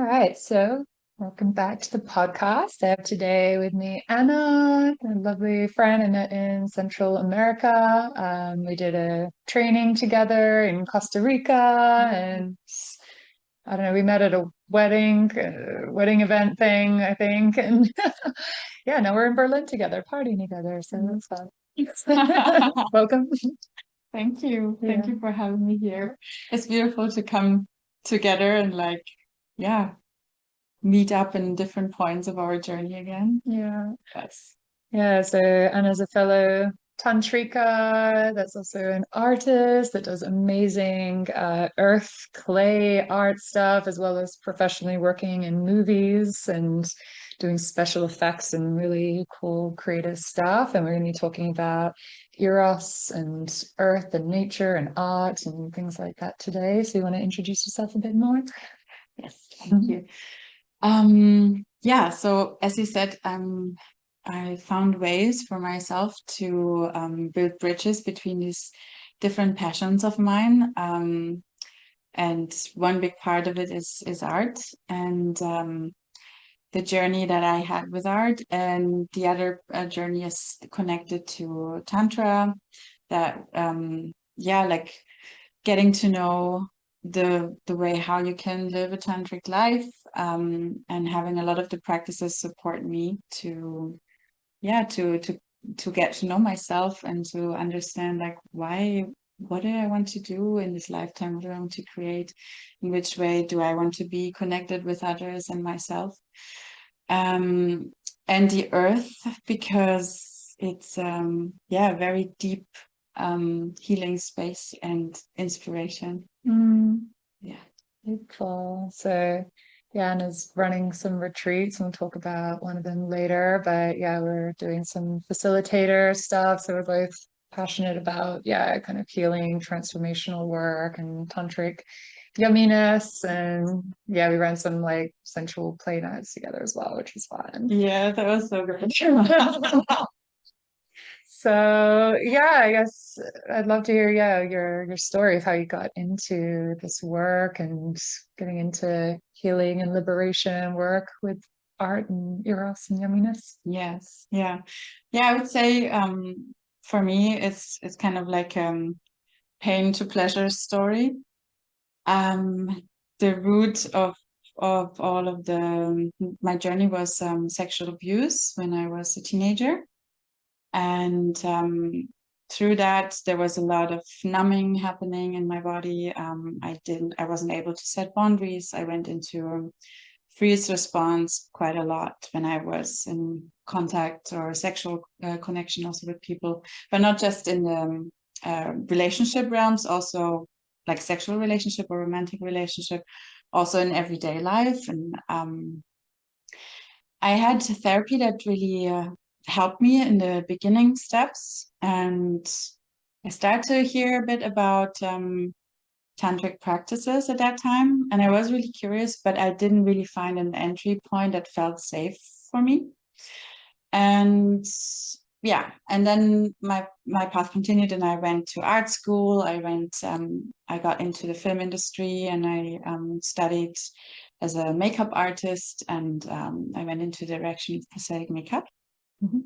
All right, so welcome back to the podcast. I have today with me Anna, a lovely friend I met in Central America. We did a training together in Costa Rica, and I don't know, we met at a wedding event thing, I think, and yeah, now we're in Berlin together, partying together, so that's fun. Welcome. Thank you. Yeah. Thank you for having me here. It's beautiful to come together and yeah, meet up in different points of our journey again. Yeah. Yes. Yeah, so Anna's a fellow tantrika that's also an artist that does amazing earth clay art stuff, as well as professionally working in movies and doing special effects and really cool creative stuff. And we're going to be talking about Eros and earth and nature and art and things like that today. So you want to introduce yourself a bit more? Yes, thank you. Yeah, so as you said, I found ways for myself to build bridges between these different passions of mine. And one big part of it is art and the journey that I had with art, and the other journey is connected to Tantra. That yeah, like getting to know the way how you can live a tantric life, and having a lot of the practices support me to yeah to get to know myself and to understand like what do I want to do in this lifetime, what do I want to create, in which way do I want to be connected with others and myself, um, and the earth, because it's yeah, a very deep healing space and inspiration. Yeah. Beautiful. So, yeah, Anna's running some retreats, and we'll talk about one of them later. But yeah, we're doing some facilitator stuff. So we're both passionate about, yeah, kind of healing, transformational work and tantric yumminess. And yeah, we ran some like sensual play nights together as well, which was fun. Yeah, that was so good. So yeah, I guess I'd love to hear, yeah, your story of how you got into this work and getting into healing and liberation work with art and eros and yumminess. Yes, yeah. Yeah, I would say for me it's kind of like pain to pleasure story. Um the root of all of the my journey was sexual abuse when I was a teenager. And through that there was a lot of numbing happening in my body. I wasn't able to set boundaries. I went into freeze response quite a lot when I was in contact or sexual connection also with people, but not just in the relationship realms, also like sexual relationship or romantic relationship, also in everyday life. And I had therapy that really helped me in the beginning steps, and I started to hear a bit about tantric practices at that time, and I was really curious, but I didn't really find an entry point that felt safe for me. And yeah, and then my path continued, and I went to art school. I got into the film industry, and I studied as a makeup artist, and I went into the direction of prosthetic makeup.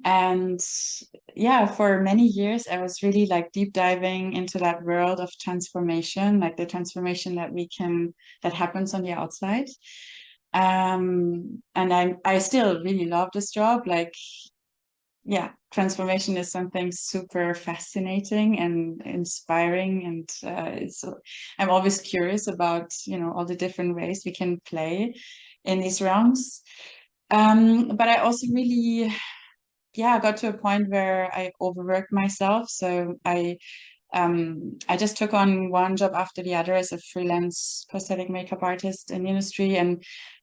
And yeah, for many years, I was really like deep diving into that world of transformation, like the transformation that happens on the outside. And I still really love this job. Like, yeah, transformation is something super fascinating and inspiring. And I'm always curious about, all the different ways we can play in these realms. But I also really yeah, I got to a point where I overworked myself. So I just took on one job after the other as a freelance prosthetic makeup artist in the industry. And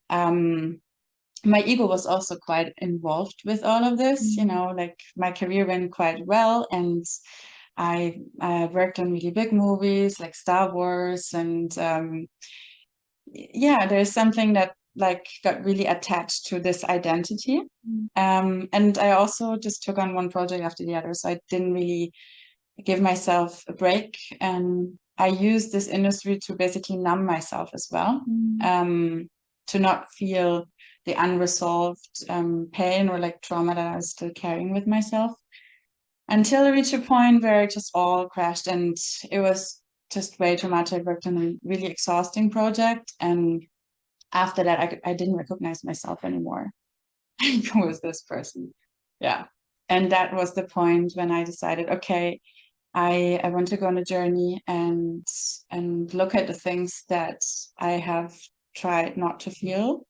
um, my ego was also quite involved with all of this. Like my career went quite well, and I worked on really big movies like Star Wars, and yeah, there's something that like got really attached to this identity. And I also just took on one project after the other, so I didn't really give myself a break, and I used this industry to basically numb myself as well, to not feel the unresolved pain or like trauma that I was still carrying with myself, until I reached a point where it just all crashed, and it was just way too much. I worked on a really exhausting project, and after that, I didn't recognize myself anymore. Who was this person? Yeah. And that was the point when I decided, okay, I want to go on a journey and look at the things that I have tried not to feel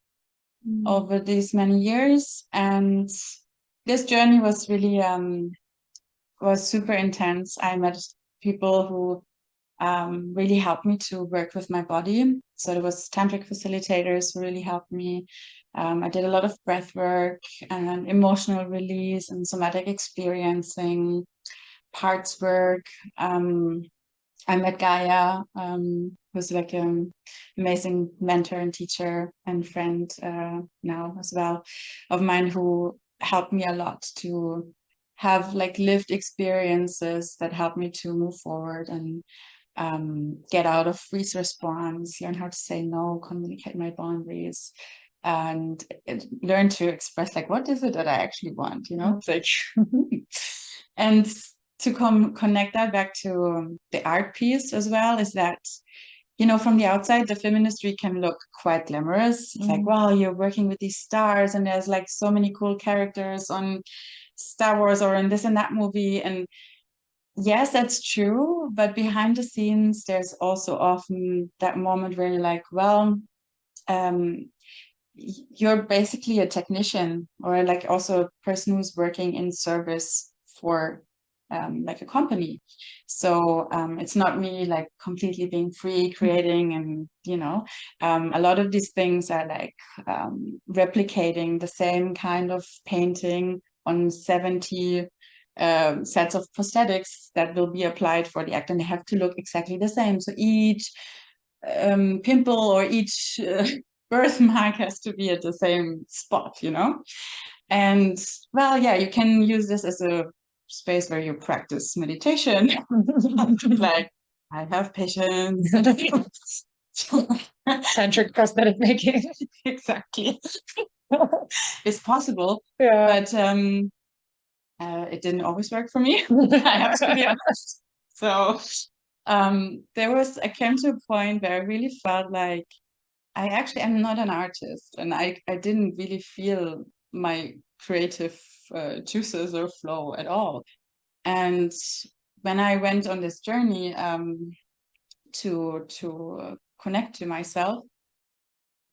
over these many years. And this journey was really was super intense. I met people who really helped me to work with my body. So there was tantric facilitators who really helped me. I did a lot of breath work and emotional release and somatic experiencing, parts work. I met Gaia, who's like an amazing mentor and teacher and friend now as well of mine, who helped me a lot to have like lived experiences that helped me to move forward and get out of freeze response, learn how to say no, communicate my boundaries, and learn to express like, what is it that I actually want, you know? It's like, and to connect that back to the art piece as well, is that, you know, from the outside, the feministry can look quite glamorous. It's like, wow, you're working with these stars and there's like so many cool characters on Star Wars or in this and that movie. And yes, that's true. But behind the scenes, there's also often that moment where you're like, well, you're basically a technician or like also a person who's working in service for like a company. So it's not me like completely being free creating, and you know, a lot of these things are like replicating the same kind of painting on 70 sets of prosthetics that will be applied for the act, and they have to look exactly the same. So each pimple or each birthmark has to be at the same spot, you know? And well, yeah, you can use this as a space where you practice meditation. Like, I have patience. Tantric prosthetic making. Exactly. It's possible. Yeah. But it didn't always work for me. I have to be honest. So I came to a point where I really felt like I actually am not an artist, and I didn't really feel my creative juices or flow at all. And when I went on this journey to connect to myself,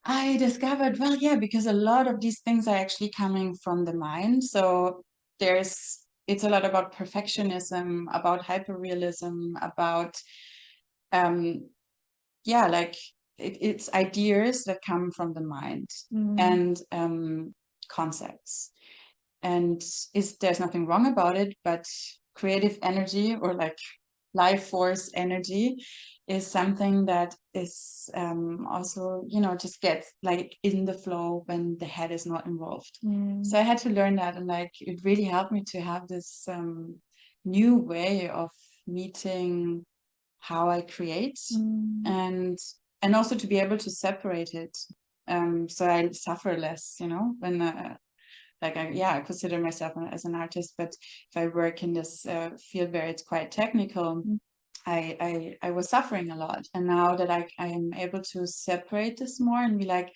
I discovered, well, yeah, because a lot of these things are actually coming from the mind. So it's a lot about perfectionism, about hyperrealism, about yeah, like it's ideas that come from the mind and concepts. And there's nothing wrong about it, but creative energy or like life force energy is something that is also, you know, just gets like in the flow when the head is not involved. So I had to learn that, and like it really helped me to have this new way of meeting how I create and also to be able to separate it. So I suffer less, you know, when I consider myself as an artist, but if I work in this field where it's quite technical, I was suffering a lot. And now that I am able to separate this more and be like,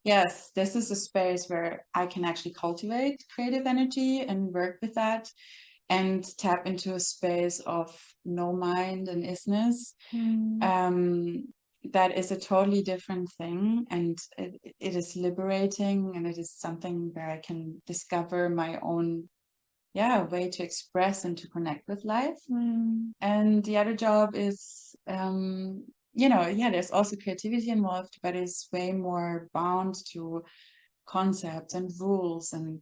yes, this is a space where I can actually cultivate creative energy and work with that and tap into a space of no mind and isness. That is a totally different thing, and it is liberating, and it is something where I can discover my own way to express and to connect with life. And the other job is there's also creativity involved, but it's way more bound to concepts and rules and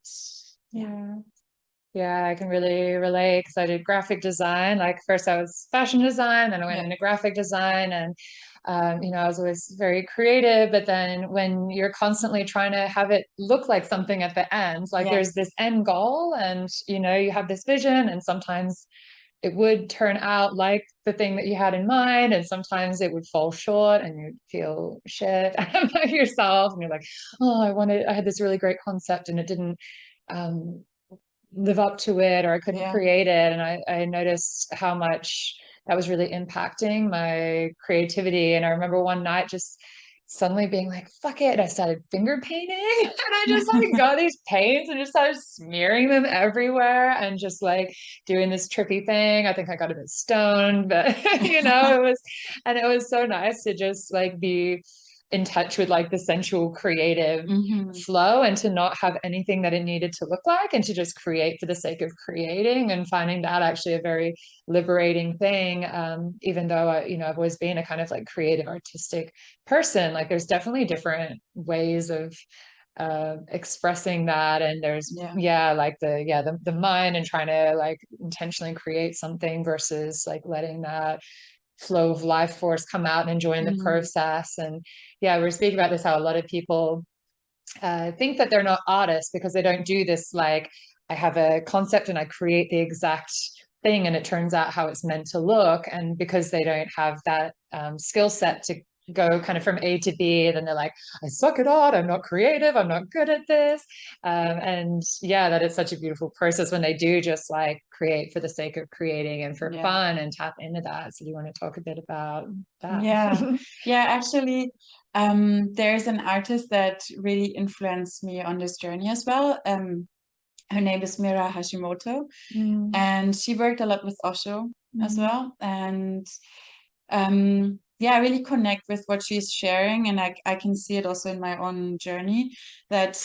Yeah, I can really relate because I did graphic design. Like first I was fashion design, then I went into graphic design, and I was always very creative. But then when you're constantly trying to have it look like something at the end, like there's this end goal, and you have this vision, and sometimes it would turn out like the thing that you had in mind, and sometimes it would fall short and you'd feel shit about yourself, and you're like, oh, I had this really great concept and it didn't um, live up to it, or I couldn't create it. And I noticed how much that was really impacting my creativity. And I remember one night just suddenly being like, fuck it. I started finger painting and I just like got these paints and just started smearing them everywhere and just like doing this trippy thing. I think I got a bit stoned, but it was so nice to just like be in touch with like the sensual creative flow, and to not have anything that it needed to look like, and to just create for the sake of creating, and finding that actually a very liberating thing. Even though I've always been a kind of like creative artistic person, like there's definitely different ways of expressing that, and there's the mind and trying to like intentionally create something versus like letting that flow of life force come out and enjoying the process. And we were speaking about this, how a lot of people think that they're not artists because they don't do this, like, I have a concept and I create the exact thing and it turns out how it's meant to look. And because they don't have that skill set to go kind of from A to B, then they're like, I suck at art, I'm not creative, I'm not good at this. That is such a beautiful process when they do just like create for the sake of creating and for fun, and tap into that. So do you want to talk a bit about that? Actually, there's an artist that really influenced me on this journey as well. Her name is Mira Hashimoto, and she worked a lot with Osho as well. And I really connect with what she's sharing, and I can see it also in my own journey, that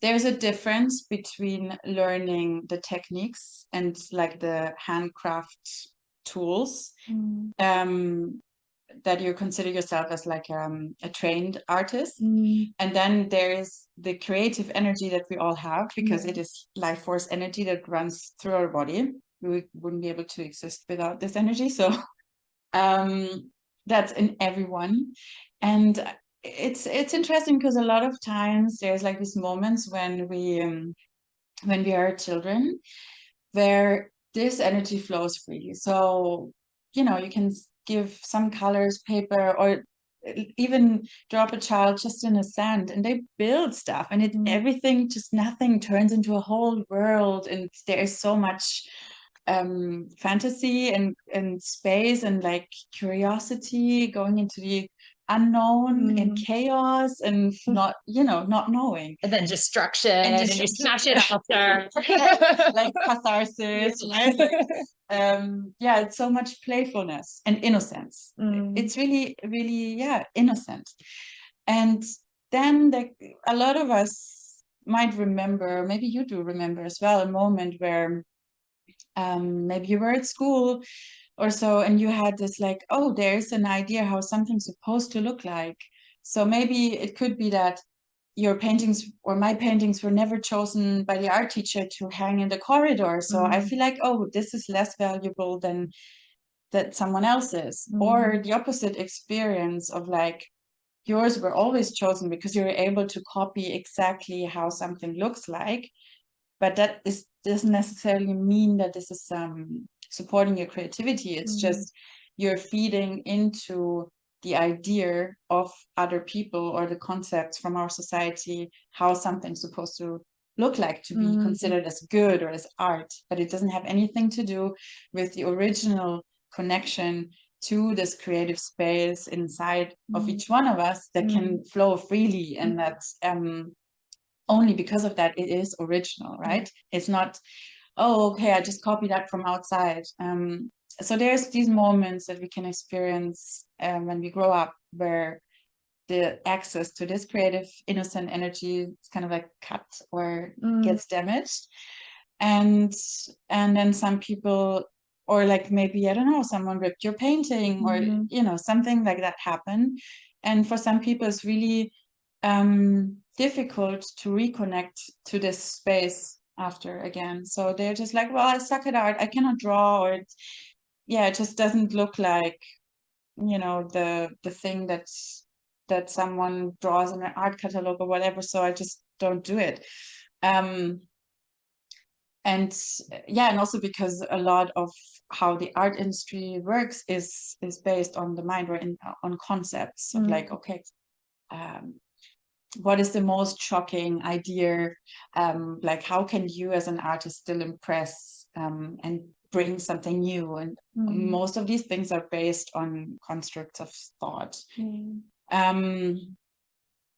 there's a difference between learning the techniques and like the handcraft tools, that you consider yourself as like a trained artist, and then there's the creative energy that we all have, because it is life force energy that runs through our body. We wouldn't be able to exist without this energy. So that's in everyone. And it's interesting because a lot of times there's like these moments when we are children where this energy flows freely. So you can give some colors, paper, or even drop a child just in the sand and they build stuff, and everything, just nothing turns into a whole world, and there is so much fantasy and space and like curiosity going into the unknown and chaos and not knowing, and then destruction, and you smash it after. Like catharsis, right? It's so much playfulness and innocence. It's really innocent. And then a lot of us might remember, maybe you do remember as well, a moment where maybe you were at school or so, and you had this like, oh, there's an idea how something's supposed to look like. So maybe it could be that your paintings or my paintings were never chosen by the art teacher to hang in the corridor. So I feel like, oh, this is less valuable than that someone else's. Or the opposite experience of like, yours were always chosen because you were able to copy exactly how something looks like. But doesn't necessarily mean that this is supporting your creativity. It's just you're feeding into the idea of other people or the concepts from our society, how something's supposed to look like to be considered as good or as art. But it doesn't have anything to do with the original connection to this creative space inside of each one of us that can flow freely, and that's only because of that it is original, right? It's not, oh, okay, I just copy that from outside. So there's these moments that we can experience when we grow up, where the access to this creative innocent energy is kind of like cut or gets damaged. And then some people, or like maybe, I don't know, someone ripped your painting, or something like that happened. And for some people it's really difficult to reconnect to this space after again. So they're just like, well, I suck at art, I cannot draw, or it just doesn't look like the thing that someone draws in an art catalog or whatever, so I just don't do it. And yeah, and also because a lot of how the art industry works is based on the mind, or on concepts of like, okay, um, what is the most shocking idea? Like, how can you as an artist still impress, and bring something new? And most of these things are based on constructs of thought.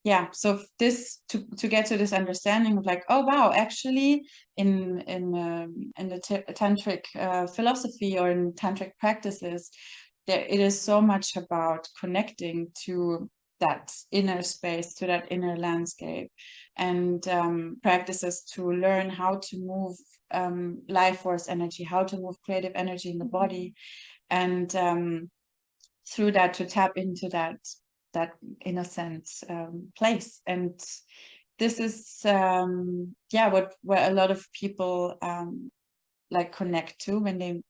Yeah, so this to get to this understanding of like, oh wow, actually in the tantric philosophy, or in tantric practices, there it is so much about connecting to that inner space, to that inner landscape, and practices to learn how to move life force energy, how to move creative energy in the body, and through that to tap into that innocent place. And this is yeah, what where a lot of people like connect to when they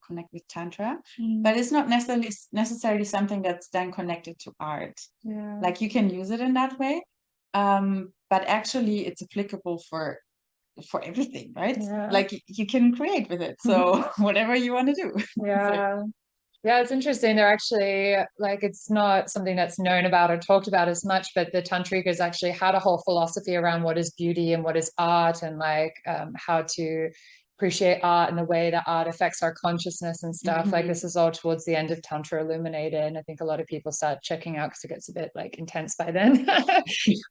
connect with tantra. But it's not necessarily something that's then connected to art. Like, you can use it in that way, but actually it's applicable for everything, right? Like, you can create with it, so whatever you want to do. Yeah, it's interesting. They're actually, like, it's not something that's known about or talked about as much, but the Tantrikas actually had a whole philosophy around what is beauty and what is art, and like how to appreciate art and the way that art affects our consciousness and stuff. Like, this is all towards the end of Tantra Illuminated, and I think a lot of people start checking out because it gets a bit like intense by then.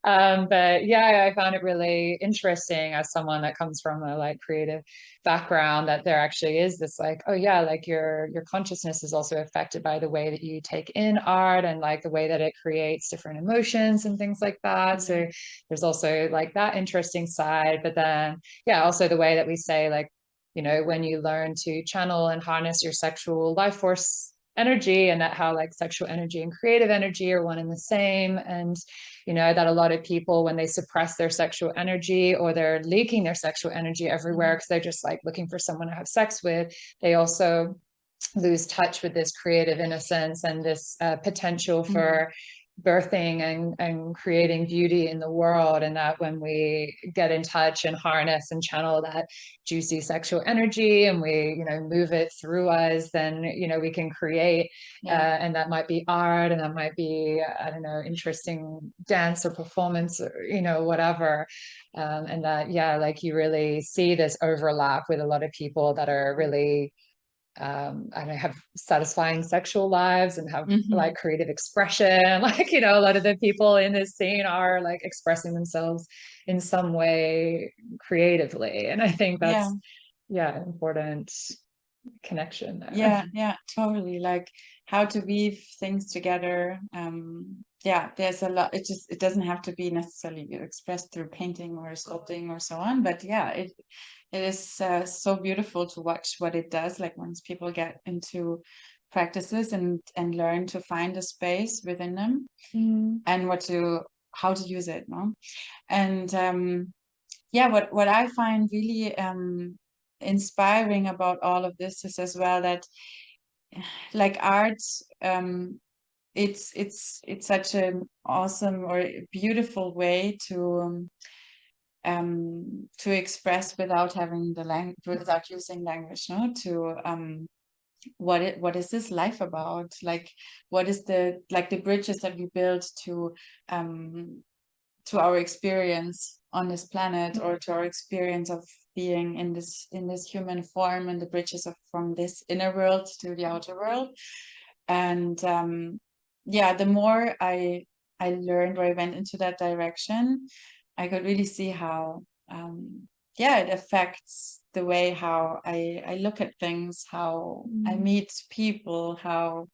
But yeah, I found it really interesting as someone that comes from a like creative background, that there actually is this like, oh yeah, like your consciousness is also affected by the way that you take in art, and like the way that it creates different emotions and things like that. So there's also like that interesting side. But then yeah, also the way that we say, like, you know, when you learn to channel and harness your sexual life force energy, and that how like sexual energy and creative energy are one and the same. And you know, that a lot of people, when they suppress their sexual energy, or they're leaking their sexual energy everywhere because they're just like looking for someone to have sex with, they also lose touch with this creative innocence and this potential for birthing and creating beauty in the world. And that when we get in touch and harness and channel that juicy sexual energy, and we, you know, move it through us, then, you know, we can create. And that might be art, and that might be, I don't know, interesting dance or performance, or, you know, whatever. And that, yeah, like you really see this overlap with a lot of people that are really and I have satisfying sexual lives and have like creative expression. Like, you know, a lot of the people in this scene are like expressing themselves in some way creatively. And I think that's, yeah, important connection there. Yeah, totally. Like, how to weave things together. Yeah, there's a lot. It doesn't have to be necessarily expressed through painting or sculpting or so on. But yeah, it is so beautiful to watch what it does. Like, once people get into practices and learn to find a space within them, and how to use it, no? And yeah, what I find really inspiring about all of this is as well that, like, art, it's such an awesome or beautiful way to express without having the language, without using language, no? To what is this life about? Like, what is the bridges that we build to our experience on this planet, or to our experience of being in this human form, and the bridges from this inner world to the outer world. And yeah, the more I learned, or I went into that direction, I could really see how yeah, it affects the way how I look at things, how I meet people, how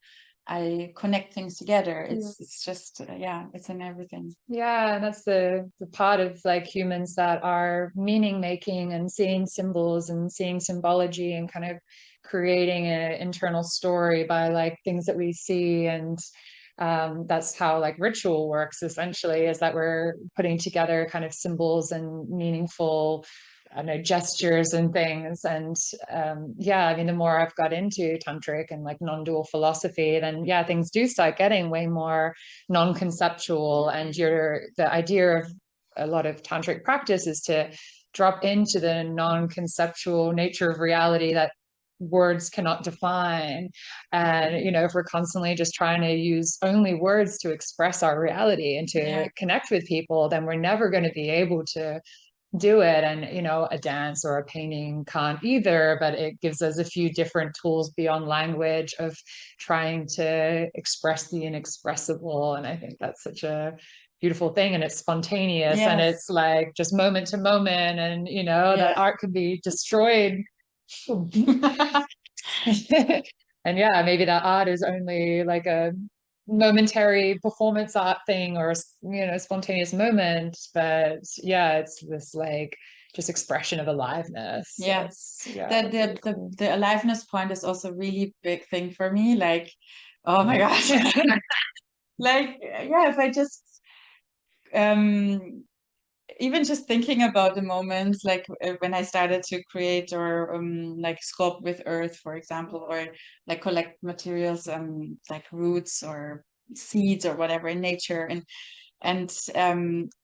I connect things together. It's just yeah, it's in everything. Yeah, that's the part of like humans that are meaning making and seeing symbols and seeing symbology and kind of creating an internal story by like things that we see. And that's how like ritual works essentially, is that we're putting together kind of symbols and meaningful, I don't know, gestures and things. And yeah, I mean, the more I've got into tantric and like non-dual philosophy, then yeah, things do start getting way more non-conceptual. And the idea of a lot of tantric practice is to drop into the non-conceptual nature of reality that words cannot define. And, you know, if we're constantly just trying to use only words to express our reality and to connect with people, then we're never going to be able to do it. And, you know, a dance or a painting can't either, but it gives us a few different tools beyond language of trying to express the inexpressible. And I think that's such a beautiful thing, and it's spontaneous, and it's like just moment to moment, and you know that art could be destroyed. And yeah, maybe that art is only like a momentary performance art thing, or you know, spontaneous moment, but yeah, it's this like just expression of aliveness. The aliveness point is also a really big thing for me, like, oh my gosh. Like, yeah, if I just even just thinking about the moments like when I started to create or like sculpt with earth, for example, or like collect materials like roots or seeds or whatever in nature, and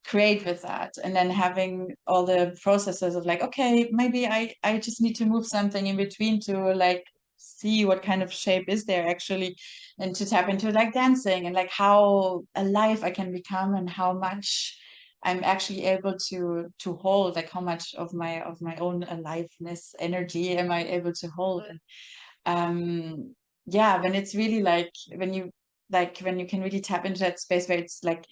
create with that, and then having all the processes of like, okay, maybe I just need to move something in between to like see what kind of shape is there actually, and to tap into like dancing and like how alive I can become, and how much I'm actually able to hold, like how much of my own aliveness energy am I able to hold. And yeah, when it's really like when you can really tap into that space where it's like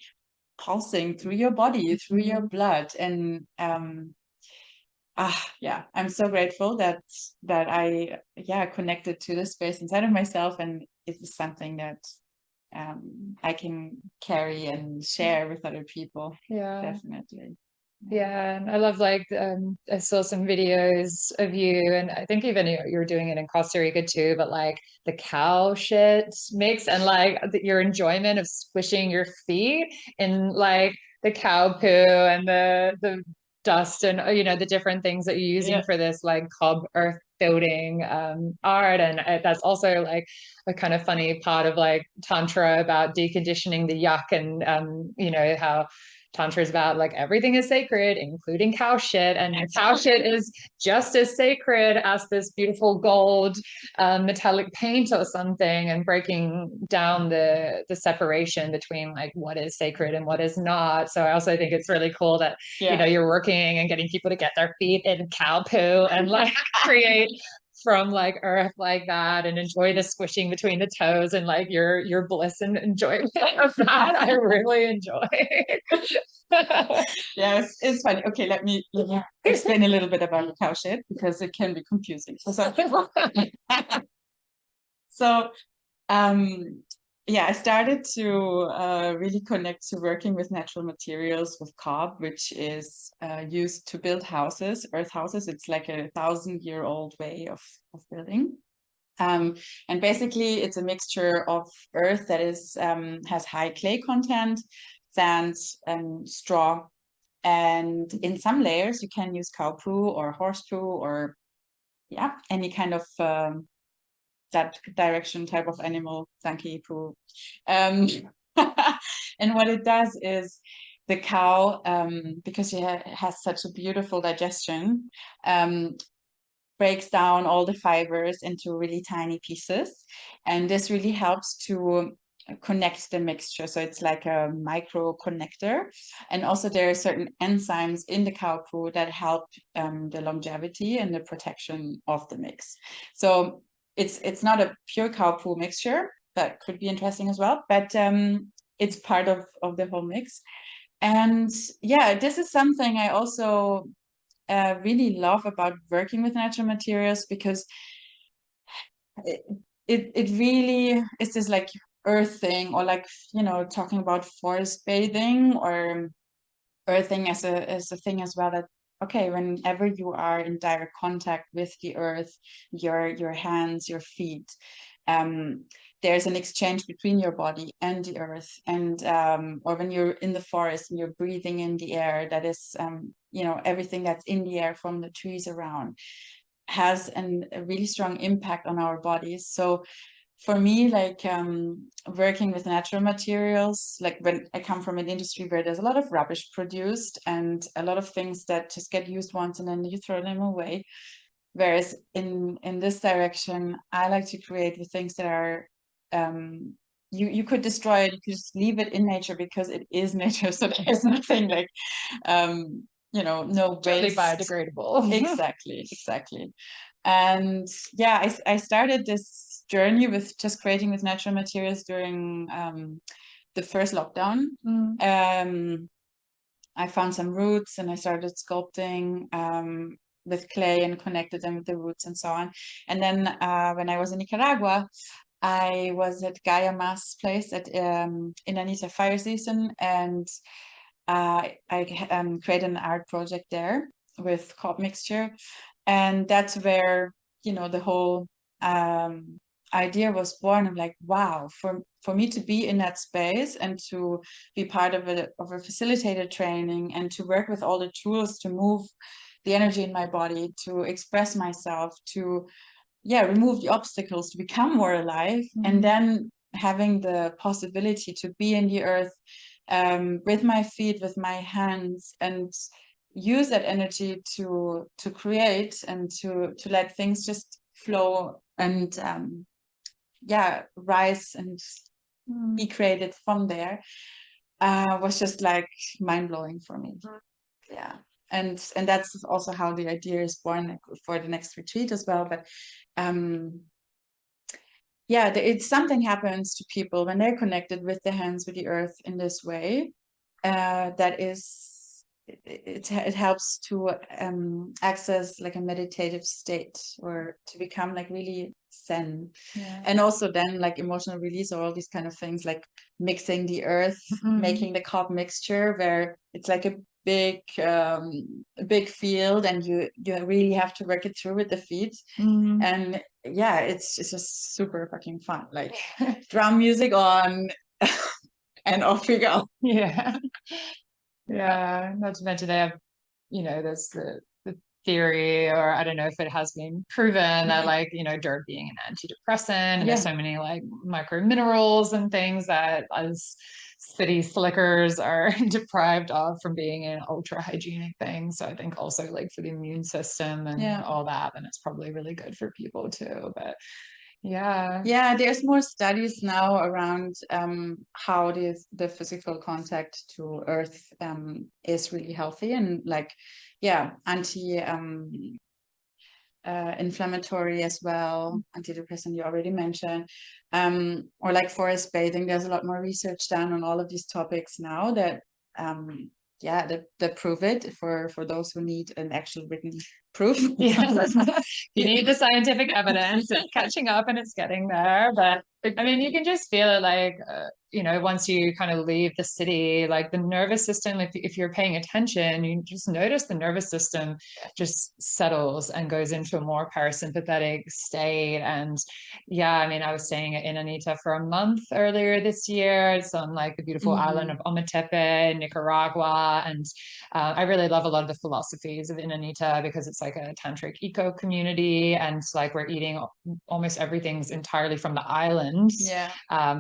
pulsing through your body, through your blood. And yeah, I'm so grateful that I connected to this space inside of myself, and it is something that I can carry and share with other people. Definitely. Yeah, and I love like I saw some videos of you, and I think even you were doing it in Costa Rica too, but like the cow shit mix, and like your enjoyment of squishing your feet in like the cow poo and the dust, and you know, the different things that you're using for this like cob earth building art. And that's also like a kind of funny part of like Tantra about deconditioning the yuck, and you know how Tantra is about like everything is sacred, including cow shit, and cow shit is just as sacred as this beautiful gold metallic paint or something, and breaking down the separation between like what is sacred and what is not. So I also think it's really cool that you know, you're working and getting people to get their feet in cow poo and like create from like earth like that, and enjoy the squishing between the toes, and like your bliss and enjoyment of that. I really enjoy. Yes, it's funny. Okay, let me explain a little bit about the cow shit, because it can be confusing for some people. So yeah, I started to really connect to working with natural materials with cob, which is used to build houses, earth houses. It's like 1,000-year-old way of building. And basically, it's a mixture of earth that is has high clay content, sand, and straw. And in some layers, you can use cow poo or horse poo, or any kind of that direction type of animal, donkey poo. And what it does is the cow, because she has such a beautiful digestion, breaks down all the fibers into really tiny pieces. And this really helps to connect the mixture. So it's like a micro connector. And also there are certain enzymes in the cow poo that help the longevity and the protection of the mix. So it's not a pure cow poo mixture. That could be interesting as well, but it's part of the whole mix. And yeah, this is something I also really love about working with natural materials, because it really is this like earthing, or like, you know, talking about forest bathing or earthing as a thing as well, that okay, whenever you are in direct contact with the earth, your hands, your feet, there's an exchange between your body and the earth. And or when you're in the forest and you're breathing in the air, that is you know, everything that's in the air from the trees around has a really strong impact on our bodies. So for me, like working with natural materials, like when I come from an industry where there's a lot of rubbish produced and a lot of things that just get used once and then you throw them away. Whereas in this direction, I like to create the things that are you could destroy it, you could just leave it in nature because it is nature. So there's nothing like no Totally waste. biodegradable. Exactly. And yeah, I started this journey with just creating with natural materials during the first lockdown. I found some roots and I started sculpting with clay and connected them with the roots and so on. And then when I was in Nicaragua, I was at Gaia Ma's place at in Anita Fire Season, and I created an art project there with cob mixture, and that's where the whole idea was born of like, wow, for me to be in that space and to be part of a facilitated training and to work with all the tools to move the energy in my body, to express myself, to remove the obstacles, to become more alive, and then having the possibility to be in the earth with my feet, with my hands, and use that energy to create and to let things just flow and rise and be created from there was just like mind-blowing for me. Yeah. And that's also how the idea is born for the next retreat as well. But it's something happens to people when they're connected with the hands, with the earth in this way. That is, it helps to access like a meditative state or to become like really zen. And also then like emotional release or all these kind of things, like mixing the earth, making the cob mixture, where it's like a big field and you really have to work it through with the feet. And it's just super fucking fun, like drum music on and off we go. Not to mention they have, there's the theory, or I don't know if it has been proven, that like, dirt being an antidepressant, and there's so many like micro minerals and things that as city slickers are deprived of from being an ultra hygienic thing. So I think also like for the immune system and all that, then it's probably really good for people too. But there's more studies now around how the physical contact to earth is really healthy and like anti inflammatory as well, antidepressant you already mentioned, or like forest bathing. There's a lot more research done on all of these topics now that that prove it for those who need an actual written proof. You need the scientific evidence. It's catching up and it's getting there. But I mean, you can just feel it like, once you kind of leave the city, like the nervous system, if you're paying attention, you just notice the nervous system just settles and goes into a more parasympathetic state. And I mean, I was staying in Anita for a month earlier this year. It's on like the beautiful island of Ometepe, Nicaragua. And I really love a lot of the philosophies of Anita because it's like a tantric eco community, and like we're eating almost everything's entirely from the island.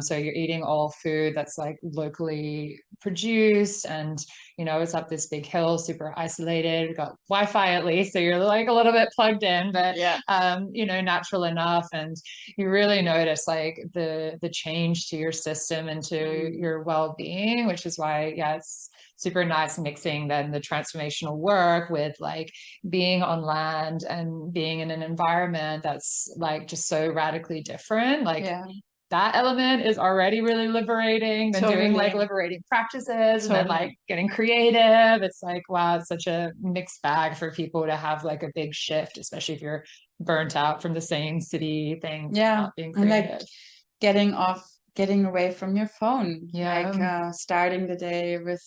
So you're eating all food that's like locally produced, and it's up this big hill, super isolated. We've got Wi-Fi at least, so you're like a little bit plugged in, but natural enough. And you really notice like the change to your system and to your well-being, which is why it's super nice mixing then the transformational work with like being on land and being in an environment that's like just so radically different. Like that element is already really liberating. Then doing like liberating practices and then like getting creative. It's like, wow, it's such a mixed bag for people to have like a big shift, especially if you're burnt out from the same city thing. Being creative. And like getting away from your phone, like starting the day with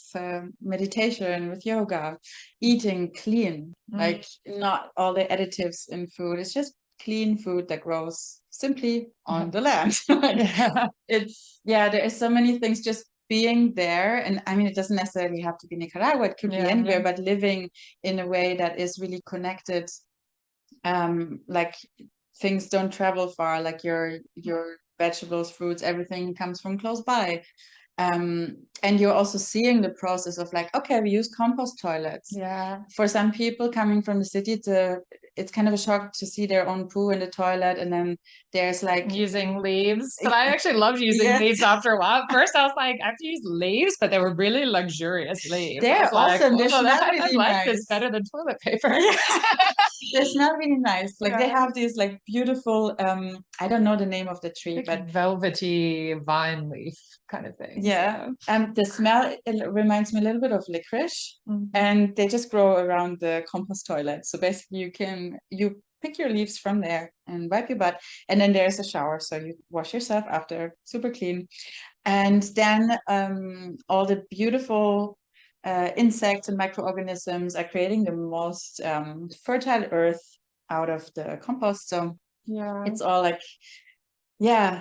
meditation, with yoga, eating clean, like not all the additives in food. It's just clean food that grows simply on the land. There is so many things just being there. And I mean, it doesn't necessarily have to be Nicaragua, it could be anywhere, but living in a way that is really connected. Like things don't travel far, like your vegetables, fruits, everything comes from close by. And you're also seeing the process of like, okay, we use compost toilets. Yeah. For some people coming from the city, it's kind of a shock to see their own poo in the toilet, and then there's like using leaves. But I actually loved using Yes. leaves after a while. First, I was like, I have to use leaves, but they were really luxurious leaves. I was They're like, awesome. They oh, smell I really like this nice. better than toilet paper. They smell really nice. Like they Yeah. have these like beautiful, I don't know the name of the tree, Like but velvety vine leaf kind of thing. yeah. The smell, it reminds me a little bit of licorice, Mhm. and they just grow around the compost toilet. So basically you pick your leaves from there and wipe your butt, and then there's a shower. So you wash yourself after, super clean. And then all the beautiful insects and microorganisms are creating the most fertile earth out of the compost. So Yeah. it's all like, yeah,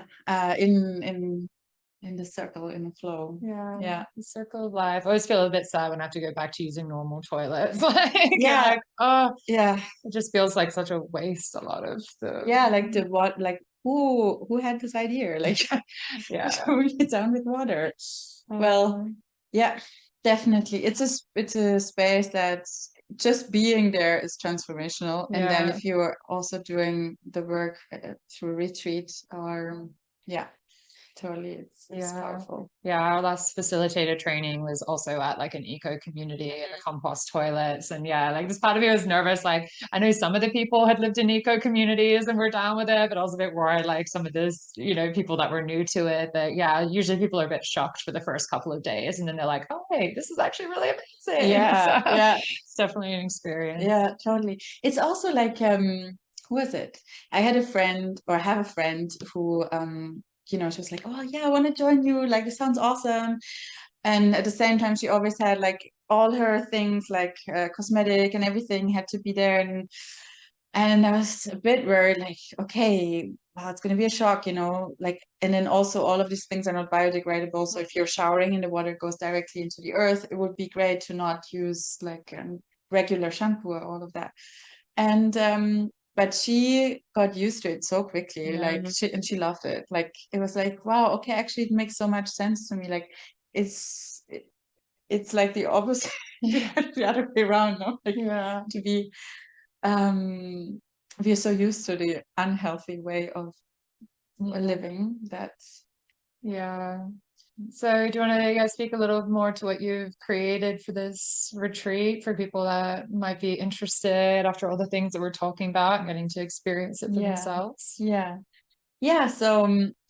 in the circle, in the flow. Yeah. Yeah. The circle of life. I always feel a bit sad when I have to go back to using normal toilets. Like, Yeah. like, oh, Yeah. it just feels like such a waste, a lot of the Yeah. Like the what, like who had this idea? Like, yeah. throwing it down with water. Well, yeah, definitely. It's a space that's just being there is transformational. And then yeah. if you're also doing the work through retreat or yeah, totally, it's Yeah. powerful. Yeah, our last facilitator training was also at like an eco community and the compost toilets. And yeah, like this part of me was nervous. Like I know some of the people had lived in eco communities and were down with it, but I was a bit worried like some of this, you know, people that were new to it. That yeah, usually people are a bit shocked for the first couple of days and then they're like, oh hey, this is actually really amazing. Yeah, So yeah, it's definitely an experience. yeah, totally. It's also like who was it? I had a friend or have a friend who you know, she was like, oh yeah, I want to join you, like this sounds awesome. And at the same time she always had like all her things like cosmetic and everything had to be there, and I was a bit worried like, okay, wow, it's going to be a shock, you know, like, and then also all of these things are not biodegradable, so if you're showering and the water goes directly into the earth, it would be great to not use like regular shampoo or all of that. And but she got used to it so quickly, like she loved it. Like it was like, wow, okay, actually it makes so much sense to me. Like it's it's like the opposite, the other way around, no? Like Yeah. to be we're so used to the unhealthy way of living that Yeah. So, do you want to speak a little more to what you've created for this retreat for people that might be interested after all the things that we're talking about and getting to experience it for yeah themselves? yeah yeah so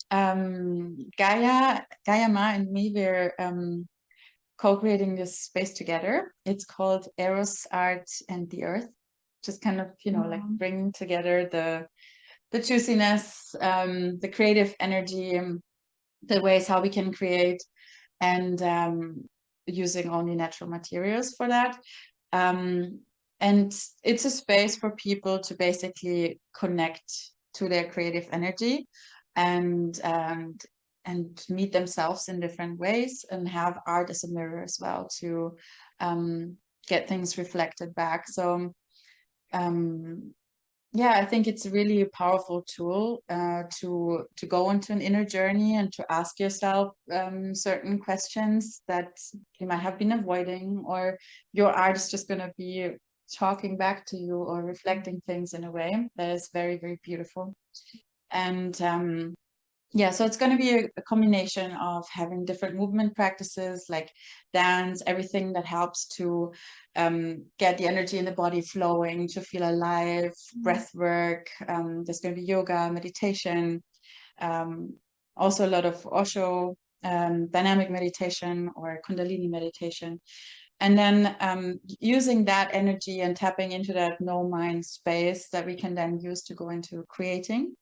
Gaia Ma and me, we're co-creating this space together. It's called Eros, Art, and the Earth. Just kind of, you know, like bringing together the juiciness, the creative energy, the ways how we can create, and using only natural materials for that. And it's a space for people to basically connect to their creative energy and meet themselves in different ways, and have art as a mirror as well to get things reflected back. So yeah, I think it's really a powerful tool to go into an inner journey and to ask yourself certain questions that you might have been avoiding, or your art is just going to be talking back to you or reflecting things in a way that is very, very beautiful. And yeah, so it's going to be a combination of having different movement practices like dance, everything that helps to get the energy in the body flowing, to feel alive, breath work. There's going to be yoga, meditation, also a lot of Osho, dynamic meditation or Kundalini meditation. And then using that energy and tapping into that no mind space that we can then use to go into creating.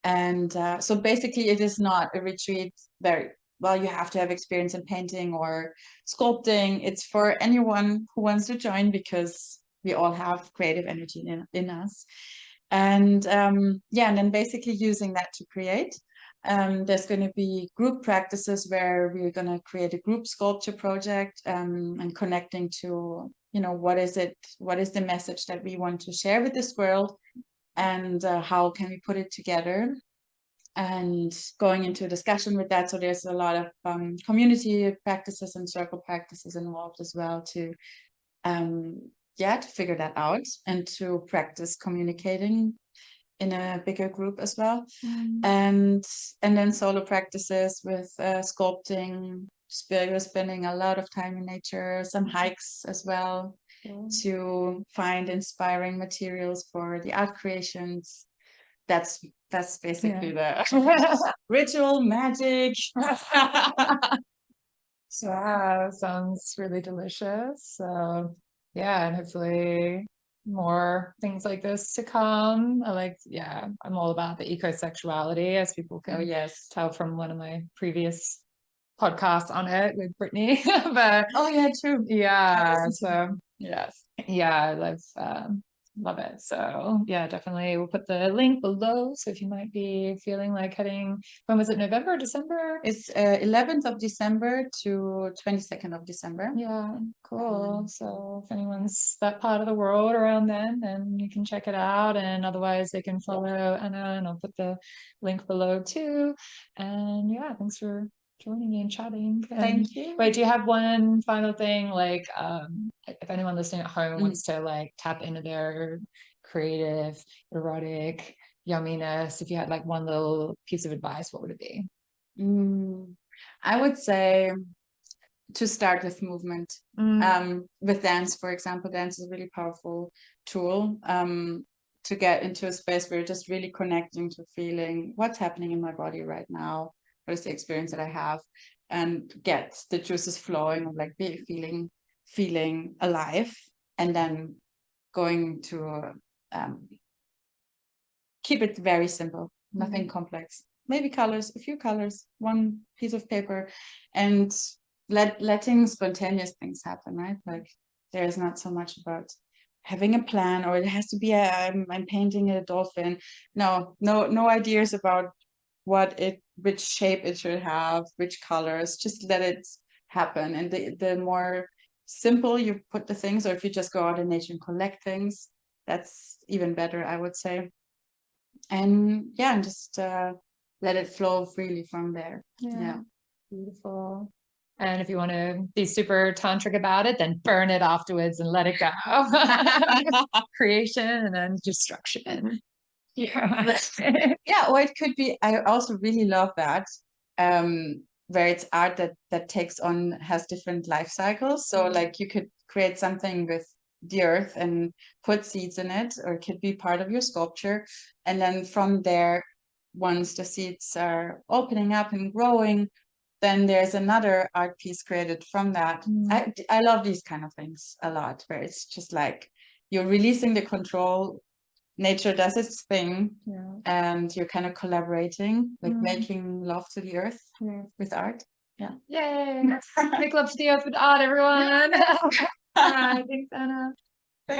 And so basically it is not a retreat very well, you have to have experience in painting or sculpting. It's for anyone who wants to join, because we all have creative energy in us. And yeah, and then basically using that to create. There's going to be group practices where we're going to create a group sculpture project, and connecting to, you know, what is the message that we want to share with this world, and how can we put it together. and going into discussion with that. So there's a lot of community practices and circle practices involved as well to to figure that out and to practice communicating in a bigger group as well. And then solo practices with sculpting, spending a lot of time in nature, some hikes as well to find inspiring materials for the art creations. That's basically the ritual magic. Yeah, sounds really delicious. So yeah, and hopefully more things like this to come. I'm all about the ecosexuality, as people can tell from one of my previous podcasts on it with Brittany. But true. Yeah, so yes. Yeah, love it. So yeah, definitely we'll put the link below. So if you might be feeling like heading, when was it, November, December? It's 11th of December to 22nd of December. Yeah, cool. So if anyone's that part of the world around then you can check it out. And otherwise they can follow Anna, and I'll put the link below too. And yeah, thanks for joining me and chatting. Thank you. Wait, do you have one final thing? Like, if anyone listening at home wants to like tap into their creative, erotic yumminess, if you had like one little piece of advice, what would it be? I would say to start with movement. With dance, for example, dance is a really powerful tool to get into a space where you're just really connecting to feeling what's happening in my body right now. What is the experience that I have, and get the juices flowing, of like feeling alive, and then going to keep it very simple, nothing complex. Maybe colors, a few colors, one piece of paper, and letting spontaneous things happen, right? Like there's not so much about having a plan, or it has to be I'm painting a dolphin. No ideas about which shape it should have, which colors. Just let it happen. And the more simple you put the things, or if you just go out in nature and collect things, that's even better, I would say. And just let it flow freely from there. Yeah. Beautiful. And if you want to be super tantric about it, then burn it afterwards and let it go. Creation and then destruction. Yeah. Or it could be, I also really love that, where it's art that has different life cycles. So like you could create something with the earth and put seeds in it, or it could be part of your sculpture. And then from there, once the seeds are opening up and growing, then there's another art piece created from that. I love these kind of things a lot, where it's just like you're releasing the control, nature does its thing, and you're kind of collaborating, like making love to the earth with art. Yay! Make love to the earth with art, everyone. Thanks, Anna.